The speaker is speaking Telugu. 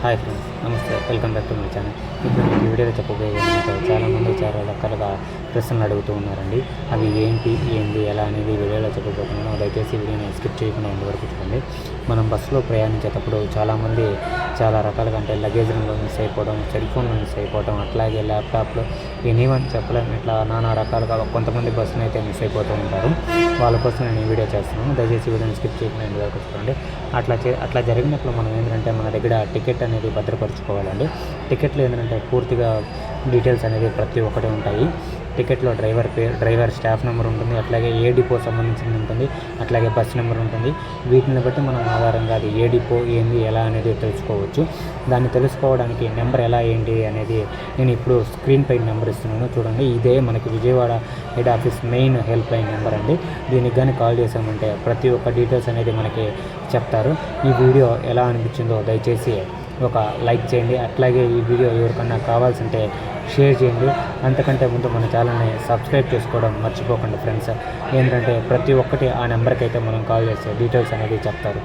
హాయ్ ఫ్రెండ్స్, నమస్తే. Welcome back to my channel. ఇప్పుడు మీకు వీడియోలో చెప్పబోయేది ఏంటంటే చాలామంది చాలా రకాలుగా ప్రశ్నలు అడుగుతూ ఉన్నారండి. అవి ఏంటి, ఎలా అనేది వీడియోలో చెప్పబోతున్నాను. దయచేసి వీడియోని స్కిప్ చేయకుండా ఎంతవరకు చూడండి. మనం బస్సులో ప్రయాణించేటప్పుడు చాలామంది చాలా రకాలుగా అంటే లగేజ్లో మిస్ అయిపోవడం, సెల్ ఫోన్లో మిస్ అయిపోవడం, అట్లాగే ల్యాప్టాప్లో ఎనీవన్ చెప్పలేము. ఇట్లా నానా రకాలుగా కొంతమంది బస్సును అయితే మిస్ అయిపోతూ ఉంటారు. వాళ్ళ కోసం నేను ఈ వీడియో చేస్తున్నాను. దయచేసి వీడియోని స్కిప్ చేయకుండా ఎంతవరకు చూడండి. అట్లా జరిగినప్పుడు మనం ఏంటంటే మన దగ్గర టికెట్ అనేది భద్రపరచుకోవాలండి. టికెట్లో ఏంటంటే పూర్తిగా డీటెయిల్స్ అనేది ప్రతి ఒక్కటి ఉంటాయి. టికెట్లో డ్రైవర్ పేరు, డ్రైవర్ స్టాఫ్ నెంబర్ ఉంటుంది, అట్లాగే ఏ డిపో సంబంధించింది ఉంటుంది, అట్లాగే బస్ నెంబర్ ఉంటుంది. వీటిని బట్టి మనం ఆధారంగా అది ఏ డిపో ఏంది ఎలా అనేది తెలుసుకోవచ్చు. దాన్ని తెలుసుకోవడానికి నెంబర్ ఎలా ఏంటి అనేది నేను ఇప్పుడు స్క్రీన్ పై నెంబర్ ఇస్తున్నాను, చూడండి. ఇదే మనకి Vijayawada head office main help line number అండి. దీనికి కానీ కాల్ చేసామంటే ప్రతి ఒక్క డీటెయిల్స్ అనేది మనకి చెప్తారు. ఈ వీడియో ఎలా అనిపించిందో దయచేసి ఒక లైక్ చేయండి. అట్లాగే ఈ వీడియో ఎవరికన్నా కావాల్సింటే షేర్ చేయండి. అంతకంటే ముందు మన ఛానల్ని సబ్స్క్రైబ్ చేసుకోవడం మర్చిపోకండి ఫ్రెండ్స్. ఏంటంటే ప్రతి ఒక్కటి ఆ నెంబర్కి అయితే మనం కాల్ చేస్తే డీటెయిల్స్ అనేది చెప్తారు.